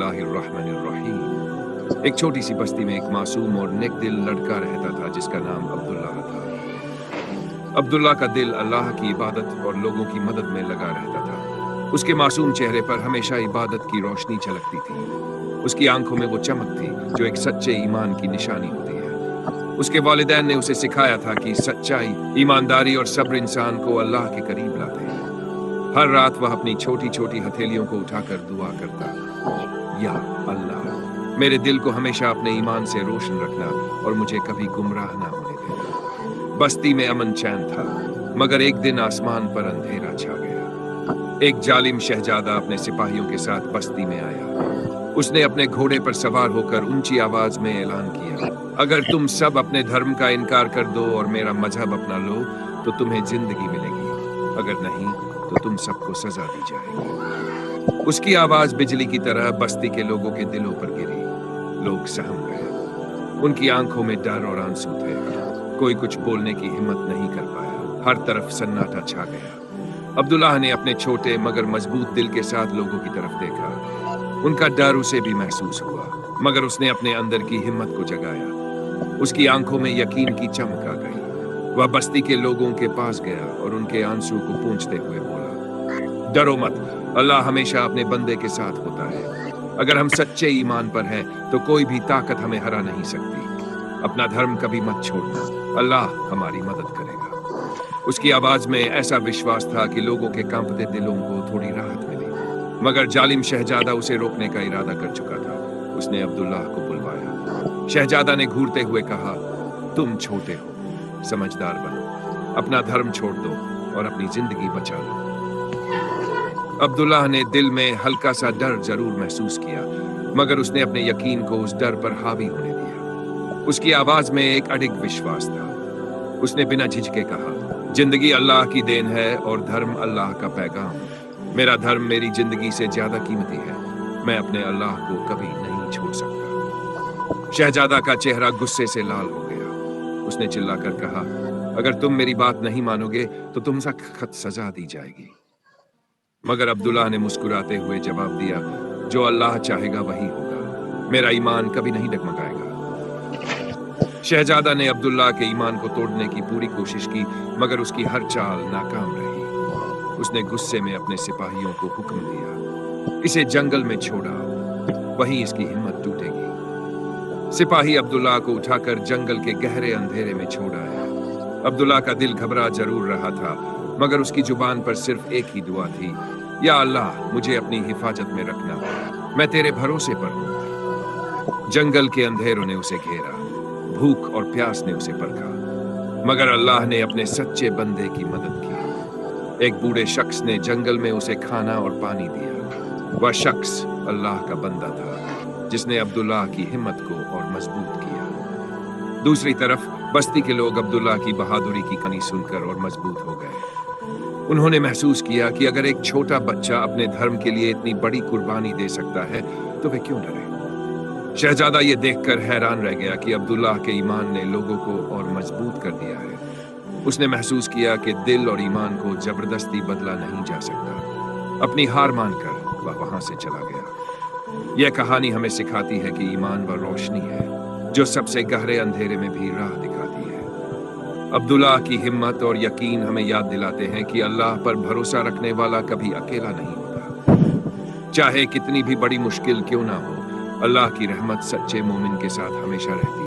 बिस्मिल्लाहिर्रहमानिर्रहीम। एक छोटी सी बस्ती में एक मासूम और नेक दिल लड़का रहता था जिसका नाम अब्दुल्लाह था। अब्दुल्लाह का दिल अल्लाह की इबादत और लोगों की मदद में लगा रहता था। उसके मासूम चेहरे पर हमेशा इबादत की रोशनी झलकती थी। उसकी आंखों में वो चमक थी जो एक सच्चे ईमान की निशानी होती है। उसके वालिदैन ने उसे सिखाया था कि सच्चाई, ईमानदारी और सब्र इंसान को अल्लाह के करीब लाते हैं। हर रात वह अपनी छोटी छोटी हथेलियों को उठाकर दुआ करता, या अल्लाह, मेरे दिल को हमेशा अपने ईमान से रोशन रखना और मुझे कभी गुमराह ना होने देना। बस्ती में अमन चैन था, मगर एक दिन आसमान पर अंधेरा छा गया। एक जालिम शहजादा अपने सिपाहियों के साथ बस्ती में आया। उसने अपने घोड़े पर सवार होकर ऊंची आवाज में ऐलान किया, अगर तुम सब अपने धर्म का इनकार कर दो और मेरा मजहब अपना लो तो तुम्हें जिंदगी मिलेगी, अगर नहीं तो तुम सबको सजा दी जाएगी। उसकी आवाज बिजली की तरह बस्ती के लोगों के दिलों पर गिरी। लोग सहम गए। उनकी आंखों में डर और आंसू थे। कोई कुछ बोलने की हिम्मत नहीं कर पाया। हर तरफ सन्नाटा छा गया। अब्दुल्लाह ने अपने छोटे मगर मजबूत दिल के साथ लोगों की तरफ देखा। उनका डर उसे भी महसूस हुआ, मगर उसने अपने अंदर की हिम्मत को जगाया। उसकी आंखों में यकीन की चमक आ गई। वह बस्ती के लोगों के पास गया और उनके आंसू को पोंछते हुए बोला, डरो मत, अल्लाह हमेशा अपने बंदे के साथ होता है। अगर हम सच्चे ईमान पर हैं तो कोई भी ताकत हमें हरा नहीं सकती। अपना धर्म कभी मत छोड़ना, अल्लाह हमारी मदद करेगा। उसकी आवाज में ऐसा विश्वास था कि लोगों के कांपते दिलों को थोड़ी राहत मिली। मगर जालिम शहजादा उसे रोकने का इरादा कर चुका था। उसने अब्दुल्लाह को बुलवाया। शहजादा ने घूरते हुए कहा, तुम छोटे हो, समझदार बनो, अपना धर्म छोड़ दो और अपनी जिंदगी बचा लो। अब्दुल्लाह ने दिल में हल्का सा डर जरूर महसूस किया, मगर उसने अपने यकीन को उस डर पर हावी होने दिया। उसकी आवाज में एक अडिग विश्वास था। उसने बिना झिझके कहा, जिंदगी अल्लाह की देन है और धर्म अल्लाह का पैगाम। मेरा धर्म मेरी जिंदगी से ज्यादा कीमती है। मैं अपने अल्लाह को कभी नहीं छोड़ सकता। शहजादा का चेहरा गुस्से से लाल हो गया। उसने चिल्लाकर कहा, अगर तुम मेरी बात नहीं मानोगे तो तुम सख्त सजा दी जाएगी। मगर अब्दुल्लाह ने मुस्कुराते हुए जवाब दिया, जो अल्लाह चाहेगा वही होगा। मेरा ईमान कभी नहीं डगमगाएगा। शहजादा ने अब्दुल्लाह के ईमान को तोड़ने की पूरी कोशिश की, मगर उसकी हर चाल नाकाम रही। उसने गुस्से में अपने सिपाहियों को हुक्म दिया, इसे जंगल में छोड़ा, वहीं इसकी हिम्मत टूटेगी। सिपाही अब्दुल्लाह को उठाकर जंगल के गहरे अंधेरे में छोड़ आया। अब्दुल्लाह का दिल घबरा जरूर रहा था, मगर उसकी जुबान पर सिर्फ एक ही दुआ थी, या अल्लाह, मुझे अपनी हिफाजत में रखना, मैं तेरे भरोसे पर हूं। जंगल के अंधेरों ने उसे घेरा। भूख और प्यास ने उसे परखा, मगर अल्लाह ने अपने सच्चे बंदे की मदद की। एक बूढ़े शख्स ने जंगल में उसे खाना और पानी दिया। वह शख्स अल्लाह का बंदा था, जिसने अब्दुल्लाह की हिम्मत को और मजबूत किया। दूसरी तरफ बस्ती के लोग अब्दुल्लाह की बहादुरी की कहानी सुनकर और मजबूत हो गए। उन्होंने महसूस किया कि अगर एक छोटा बच्चा अपने धर्म के लिए इतनी बड़ी कुर्बानी दे सकता है तो वे क्यों डरे। शहजादा ये देखकर हैरान रह गया कि अब्दुल्लाह के ईमान ने लोगों को और मजबूत कर दिया है। उसने महसूस किया कि दिल और ईमान को जबरदस्ती बदला नहीं जा सकता। अपनी हार मानकर वह वहां से चला गया। यह कहानी हमें सिखाती है कि ईमान वह रोशनी है जो सबसे गहरे अंधेरे में भी राह दिखाती है। अब्दुल्लाह की हिम्मत और यकीन हमें याद दिलाते हैं कि अल्लाह पर भरोसा रखने वाला कभी अकेला नहीं होता। चाहे कितनी भी बड़ी मुश्किल क्यों ना हो, अल्लाह की रहमत सच्चे मोमिन के साथ हमेशा रहती है।